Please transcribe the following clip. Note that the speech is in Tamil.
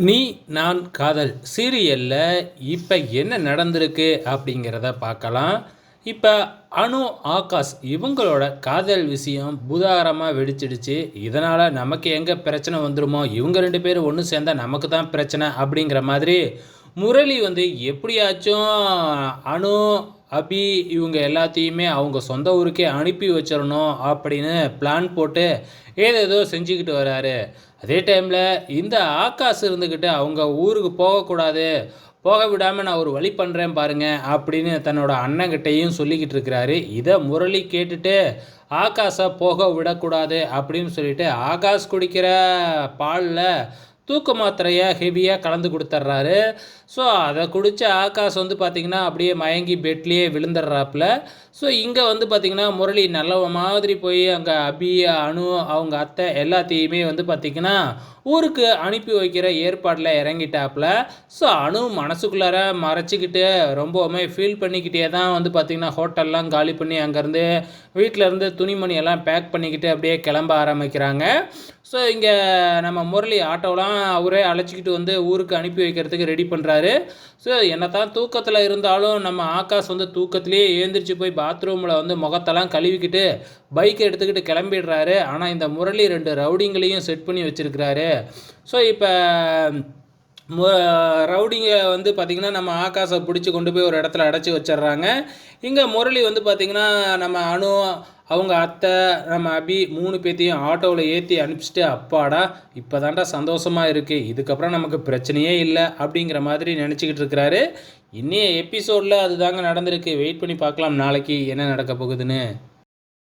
நீ நான் காதல் சீரியலில் இப்போ என்ன நடந்திருக்கு அப்படிங்கிறத பார்க்கலாம். இப்போ அனு, ஆகாஷ் இவங்களோட காதல் விஷயம் பூதாகரமாக வெடிச்சிடுச்சு. இதனால் நமக்கு எங்கே பிரச்சனை வந்துருமோ, இவங்க 2 பேரும் ஒன்று சேர்ந்தா நமக்கு தான் பிரச்சனை அப்படிங்கிற மாதிரி முரளி வந்து எப்படியாச்சும் அனு, அபி இவங்க எல்லாத்தையுமே அவங்க சொந்த ஊருக்கே அனுப்பி வச்சிடணும் அப்படின்னு பிளான் போட்டு ஏதேதோ செஞ்சுக்கிட்டு வராரு. அதே டைமில் இந்த ஆகாஷ் இருந்துக்கிட்டு அவங்க ஊருக்கு போகக்கூடாது, போக விடாமல் நான் ஒரு வழி பண்ணுறேன் பாருங்க அப்படின்னு தன்னோட அண்ணங்கிட்டையும் சொல்லிக்கிட்டு இருக்கிறாரு. இதை முரளி கேட்டுட்டு ஆகாஷை போக விடக்கூடாது அப்படின்னு சொல்லிட்டு ஆகாஷ் குடிக்கிற பாலில் தூக்க மாத்திரையை ஹெவியாக கலந்து கொடுத்துட்றாரு. ஸோ அதை குடித்த ஆகாஷ் வந்து பார்த்திங்கன்னா அப்படியே மயங்கி பெட்லேயே விழுந்துடுறாப்புல. ஸோ இங்கே வந்து பார்த்திங்கன்னா முரளி நல்ல மாதிரி போய் அங்கே அபி, அனு அவங்க அத்தை எல்லாத்தையுமே வந்து பார்த்திங்கன்னா ஊருக்கு அனுப்பி வைக்கிற ஏற்பாடில் இறங்கிட்டாப்புல. ஸோ அனு மனசுக்குள்ளார மறைச்சிக்கிட்டு ரொம்பவுமே ஃபீல் பண்ணிக்கிட்டே தான் வந்து பார்த்திங்கன்னா ஹோட்டல்லாம் காலி பண்ணி அங்கேருந்து வீட்டிலேருந்து துணிமணியெல்லாம் பேக் பண்ணிக்கிட்டு அப்படியே கிளம்ப ஆரம்பிக்கிறாங்க. ஸோ இங்கே நம்ம முரளி ஆட்டோலாம் அவரே அழைச்சிக்கிட்டு வந்து ஊருக்கு அனுப்பி வைக்கிறதுக்கு ரெடி பண்ணுறாரு. ஸோ என்ன தான் தூக்கத்தில் இருந்தாலும் நம்ம ஆகாஷ் வந்து தூக்கத்திலே எழுந்திரிச்சு போய் பாத்ரூமில் வந்து முகத்தெல்லாம் கழுவிக்கிட்டு பைக்கை எடுத்துக்கிட்டு கிளம்பிடுறாரு. ஆனால் இந்த முரளி 2 ரவுடிங்களையும் செட் பண்ணி வச்சுருக்கிறாரு. ஸோ இப்போ ரவுடிங்க வந்து பார்த்திங்கன்னா நம்ம ஆகாஷை பிடிச்சி கொண்டு போய் ஒரு இடத்துல அடைச்சி வச்சிட்றாங்க. இங்கே முரளி வந்து பார்த்திங்கன்னா நம்ம அனு, அவங்க அத்தை, நம்ம அபி 3 பேத்தையும் ஆட்டோவில் ஏற்றி அனுப்பிச்சிட்டு அப்பாடா இப்போ தாண்டா சந்தோஷமாக இருக்குது, இதுக்கப்புறம் நமக்கு பிரச்சனையே இல்லை அப்படிங்கிற மாதிரி நினச்சிக்கிட்டு இருக்கிறாரு. இன்னைய எபிசோடில் அதுதாங்க நடந்திருக்கு. வெயிட் பண்ணி பார்க்கலாம் நாளைக்கு என்ன நடக்க போகுதுன்னு.